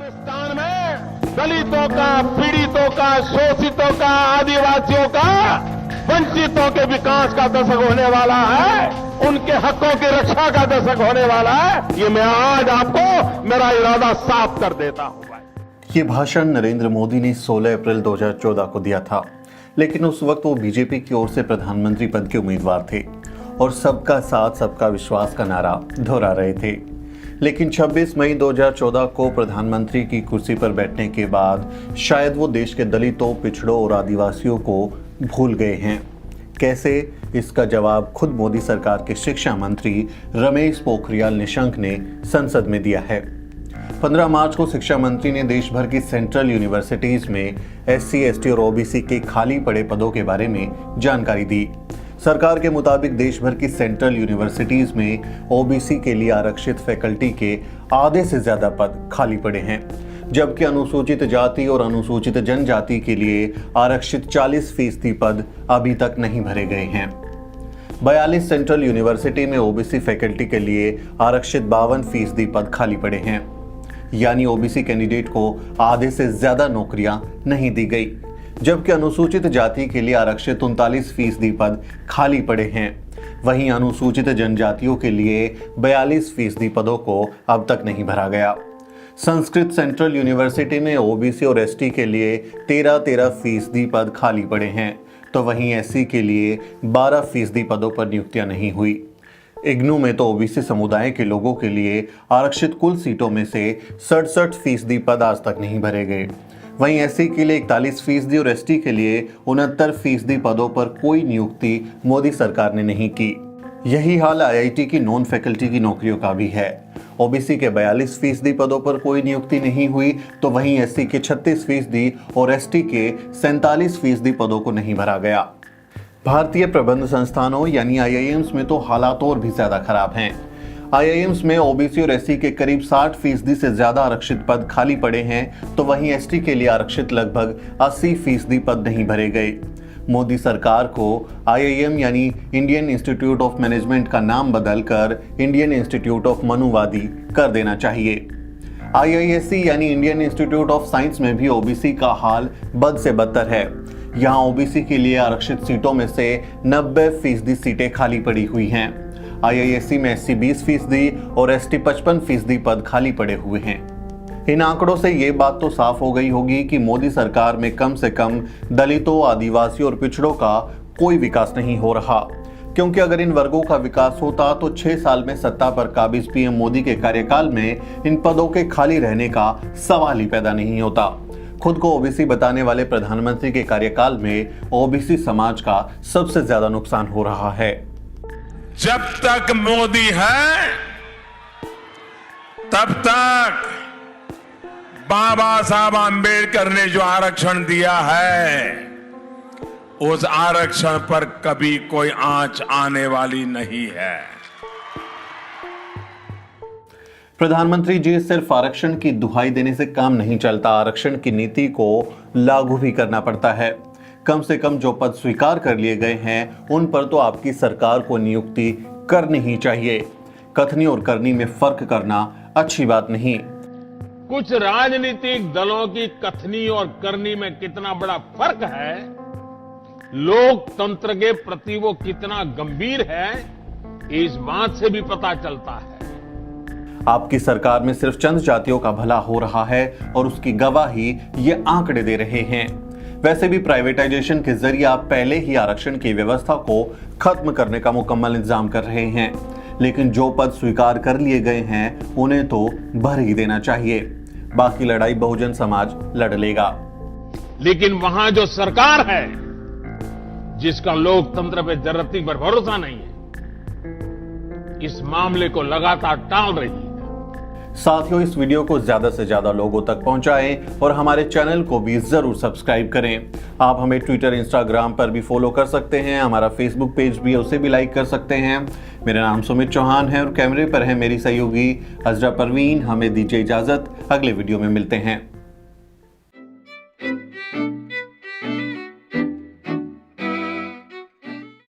हिंदुस्तान में दलितों का, पीड़ितों का, शोषितों का, आदिवासियों का, वंचितों के विकास का दशक होने वाला है, उनके हकों की रक्षा का दशक होने वाला है। ये मैं आज आपको मेरा इरादा साफ कर देता हूं। ये भाषण नरेंद्र मोदी ने 16 अप्रैल 2014 को दिया था, लेकिन उस वक्त वो बीजेपी की ओर से प्रधानमंत्री पद के उम्मीदवार थे और सबका साथ सबका विश्वास का नारा दोहरा रहे थे। लेकिन 26 मई 2014 को प्रधानमंत्री की कुर्सी पर बैठने के बाद शायद वो देश के दलितों, पिछड़ों और आदिवासियों को भूल गए हैं। कैसे, इसका जवाब खुद मोदी सरकार के शिक्षा मंत्री रमेश पोखरियाल निशंक ने संसद में दिया है। 15 मार्च को शिक्षा मंत्री ने देश भर की सेंट्रल यूनिवर्सिटीज में SC, ST और OBC के खाली पड़े पदों के बारे में जानकारी दी। सरकार के मुताबिक देश भर की सेंट्रल यूनिवर्सिटीज में OBC के लिए आरक्षित फैकल्टी के आधे से ज्यादा पद खाली पड़े हैं, जबकि अनुसूचित जाति और अनुसूचित जनजाति के लिए आरक्षित 40% पद अभी तक नहीं भरे गए हैं। 42 सेंट्रल यूनिवर्सिटी में OBC फैकल्टी के लिए आरक्षित 52% पद खाली पड़े हैं, यानी OBC कैंडिडेट को आधे से ज्यादा नौकरियां नहीं दी गई, जबकि अनुसूचित जाति के लिए आरक्षित 39% पद खाली पड़े हैं। वहीं अनुसूचित जनजातियों के लिए 42% पदों को अब तक नहीं भरा गया। संस्कृत सेंट्रल यूनिवर्सिटी में OBC और ST के लिए 13% पद खाली पड़े हैं, तो वहीं SC के लिए 12% पदों पर नियुक्तियां नहीं हुई। इग्नू में तो OBC समुदाय के लोगों के लिए आरक्षित कुल सीटों में से 67% पद आज तक नहीं भरे गए। वहीं SC के लिए 41% और ST के लिए 69% पदों पर कोई नियुक्ति मोदी सरकार ने नहीं की। यही हाल IIT की नॉन फैकल्टी की नौकरियों का भी है। OBC के 42% पदों पर कोई नियुक्ति नहीं हुई, तो वहीं SC के 36% और ST के 47% पदों को नहीं भरा गया। भारतीय प्रबंध संस्थानों यानी IIMs में तो हालात और भी ज्यादा खराब हैं। IIMs में OBC और SC के करीब 60% से ज्यादा आरक्षित पद खाली पड़े हैं, तो वहीं ST के लिए आरक्षित लगभग 80% पद नहीं भरे गए। मोदी सरकार को IIM यानी इंडियन इंस्टीट्यूट ऑफ मैनेजमेंट का नाम बदलकर इंडियन इंस्टीट्यूट ऑफ मनुवादी कर देना चाहिए। IISc यानी इंडियन इंस्टीट्यूट ऑफ साइंस में भी OBC का हाल बद से बदतर है। यहाँ OBC के लिए आरक्षित सीटों में से 90% सीटें खाली पड़ी हुई हैं। IISc में SC 20% और ST 55% पद खाली पड़े हुए हैं। इन आंकड़ों से ये बात तो साफ हो गई होगी कि मोदी सरकार में कम से कम दलितों, आदिवासियों और पिछड़ों का कोई विकास नहीं हो रहा, क्योंकि अगर इन वर्गों का विकास होता तो 6 साल में सत्ता पर काबिज PM मोदी के कार्यकाल में इन पदों के खाली रहने का सवाल ही पैदा नहीं होता। खुद को OBC बताने वाले प्रधानमंत्री के कार्यकाल में OBC समाज का सबसे ज्यादा नुकसान हो रहा है। जब तक मोदी है तब तक बाबा साहब आंबेडकर ने जो आरक्षण दिया है, उस आरक्षण पर कभी कोई आंच आने वाली नहीं है। प्रधानमंत्री जी, सिर्फ आरक्षण की दुहाई देने से काम नहीं चलता, आरक्षण की नीति को लागू भी करना पड़ता है। कम से कम जो पद स्वीकार कर लिए गए हैं उन पर तो आपकी सरकार को नियुक्ति करनी ही चाहिए। कथनी और करनी में फर्क करना अच्छी बात नहीं। कुछ राजनीतिक दलों की कथनी और करनी में कितना बड़ा फर्क है, लोकतंत्र के प्रति वो कितना गंभीर है, इस बात से भी पता चलता है। आपकी सरकार में सिर्फ चंद जातियों का भला हो रहा है और उसकी गवाही ये आंकड़े दे रहे हैं। वैसे भी प्राइवेटाइजेशन के जरिए आप पहले ही आरक्षण की व्यवस्था को खत्म करने का मुकम्मल इंतजाम कर रहे हैं, लेकिन जो पद स्वीकार कर लिए गए हैं उन्हें तो भर ही देना चाहिए। बाकी लड़ाई बहुजन समाज लड़ लेगा। लेकिन वहां जो सरकार है जिसका लोकतंत्र पे जरूरत पर भरोसा नहीं है, इस मामले को लगातार टाल रही है। साथियों, इस वीडियो को ज्यादा से ज्यादा लोगों तक पहुंचाएं और हमारे चैनल को भी जरूर सब्सक्राइब करें। आप हमें ट्विटर, इंस्टाग्राम पर भी फॉलो कर सकते हैं। हमारा फेसबुक पेज भी है, उसे भी लाइक कर सकते हैं। मेरा नाम सुमित चौहान है और कैमरे पर है मेरी सहयोगी अजरा परवीन। हमें दीजिए इजाजत, अगले वीडियो में मिलते हैं।